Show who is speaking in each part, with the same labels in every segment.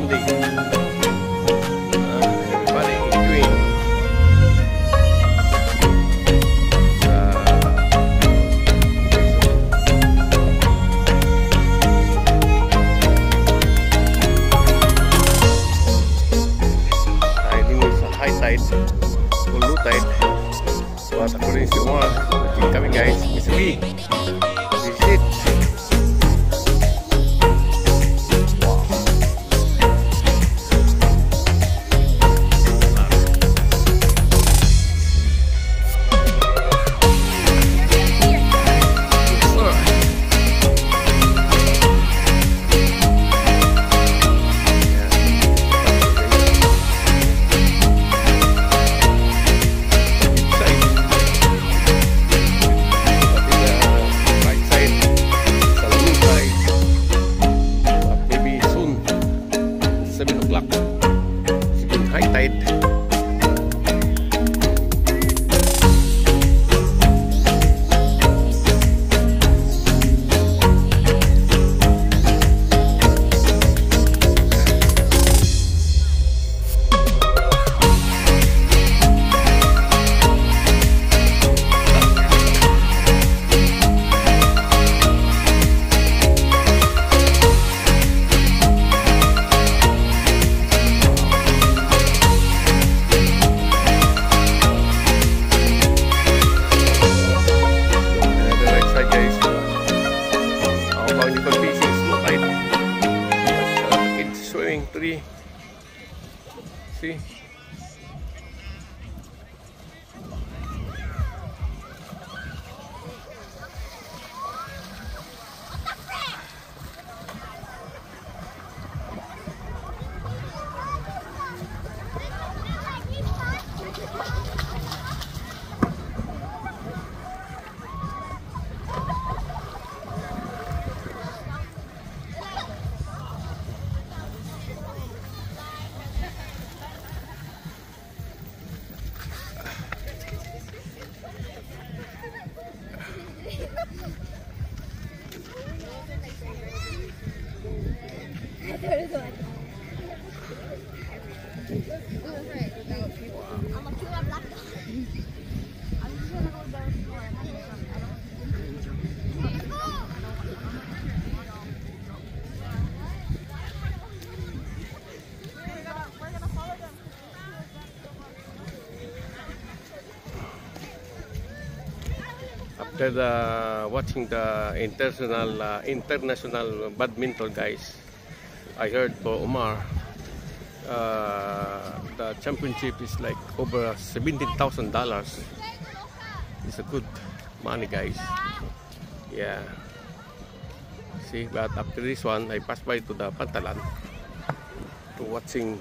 Speaker 1: Sunday. Everybody enjoying. Ini sa high tide o low tide. So at ako rin si Omar. Keep coming guys. Mr. B. Visit. See? After watching the international badminton guys, I heard for Omar the championship is like over $17,000. It's a good money guys. Yeah. See, but after this one, I passed by to the Pantalan to watching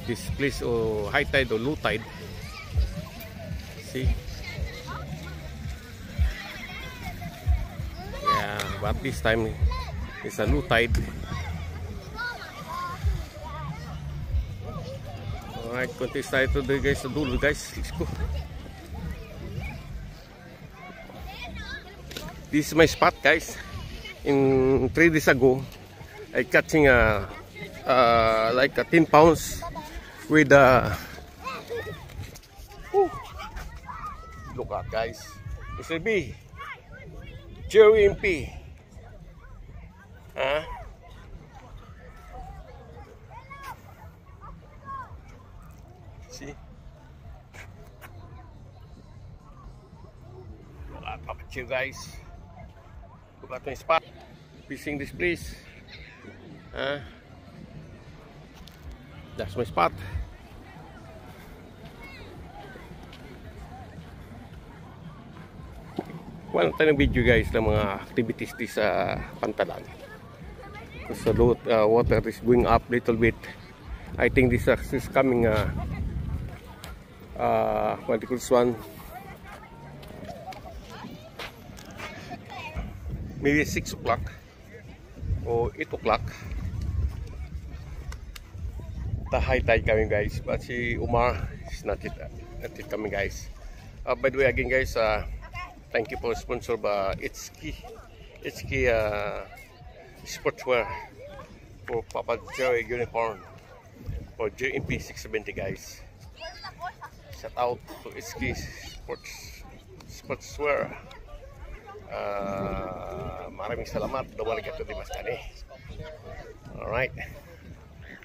Speaker 1: this place or high tide or low tide. See. But this time it's a low tide. Alright, continue tayo today guys sa dulo guys. Let's go. This is my spot guys. In 3 days ago, I catching like a 10 pounds with look at guys. Mr. B, Jerry MP. Huh? See? Wala pa picture guys. Look at my spot. Fishing this place. Huh? That's my spot. Wala tayong video guys ng mga activities di sa Pantalan. Because the water is going up little bit. I think this is coming what do you call this one? Maybe 6 o'clock or 8 o'clock. The high tide coming guys, but si Omar is not yet coming guys. By the way again guys, thank you for sponsor by Itsuki Sportswear. for Papa Joey uniform for JMP 670 guys. Shout out to SK Sportswear. Maraming salamat. Dumaligat to Dimas kani. Alright.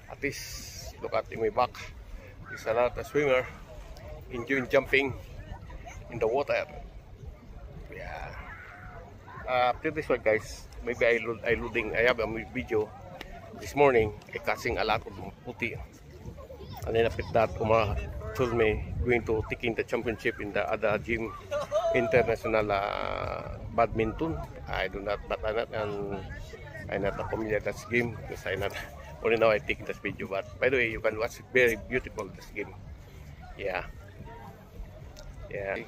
Speaker 1: At least look at my back. There's a lot of swimmer enjoying jumping in the water. Yeah. After this one guys, maybe I have a video this morning. I catching a lot of puti. And then after that, Umar told me going to taking the championship in the other gym, international badminton. I do not, but I'm not familiar with this game because I not only now I take this video. But by the way, you can watch it, very beautiful this game. Yeah, yeah.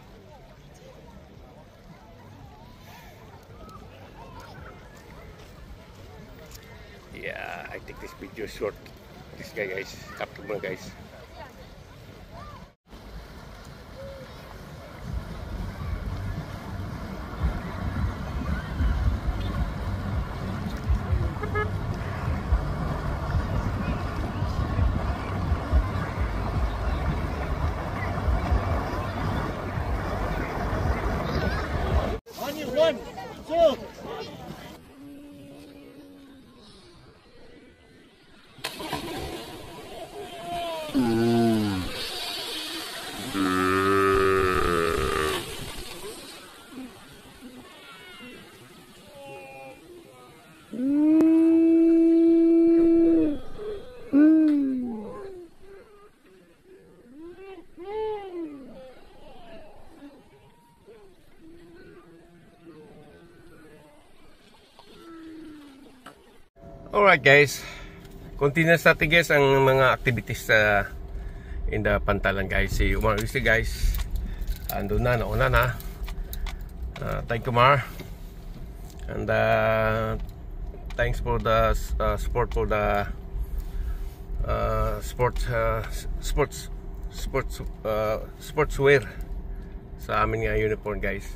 Speaker 1: Yeah, I take this video short. This guy guys, capture mo guys.
Speaker 2: One, two.
Speaker 1: Alright guys, continuous natin guys ang mga activities in the Pantalan guys. Si Umar Uzi guys, andun na, nauna na. Thank you Umar. And thanks for the support for the sportswear sa amin nga uniform guys.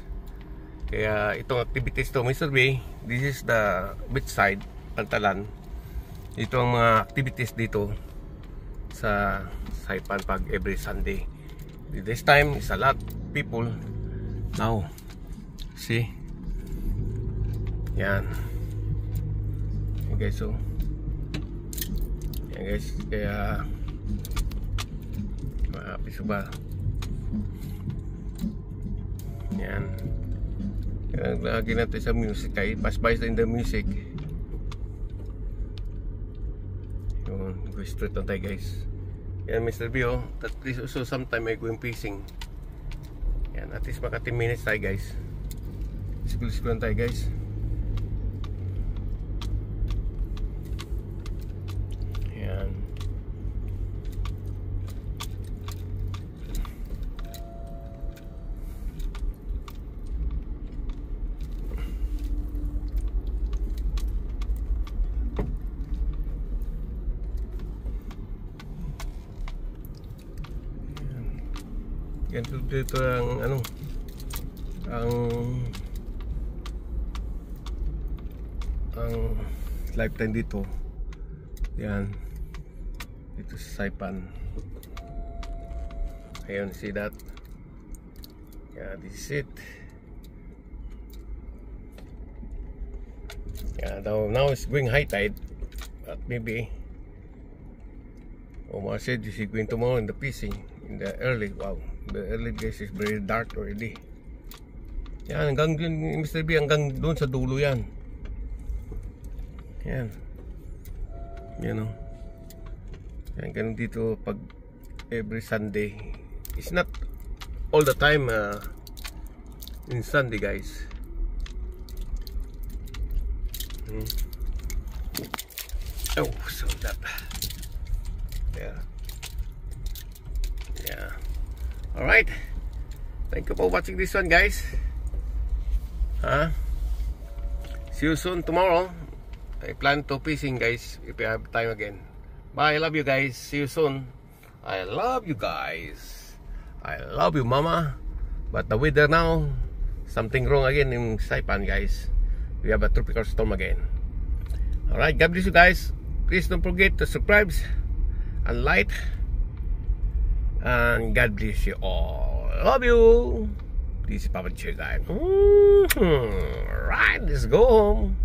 Speaker 1: Kaya itong activities to, Mr. B, this is the beach side Pantalan. Dito ang mga activities dito sa Saipan pag every Sunday. This time is a lot people now. See? Yan. Okay, so yan guys, kaya maapis ba? Yan. Kaya lagi natin sa music kay pass-by in the music. Go straight on tayo guys. Yan Mr. B, oh. At least also sometime I go fishing. Yan, at least maka 10 minutes tayo guys. School tayo guys. Yan. Yan dito ang ang lifetime dito. Yan dito sa Saipan. Ayun, see that? Yeah, this is it. Yeah, now it's going high tide, but maybe Omar said you see going tomorrow in the fishing in the early. Wow, the early guys is very dark already. Yan, hanggang dun, Mr. B, hanggang doon sa dulo yan. Yan. Yan o. Yan, ganun dito pag every Sunday. It's not all the time in Sunday guys. Oh, so that. Yeah. Yeah. Alright. Thank you for watching this one guys. See you soon tomorrow. I plan to fishing guys if you have time again. Bye, I love you guys. See you soon. I love you guys. I love you mama. But the weather now, something wrong again in Saipan guys. We have a tropical storm again. Alright, God bless you guys. Please don't forget to subscribe and like. And God bless you all. Love you. This is Papa Chill guy. Right, let's go home.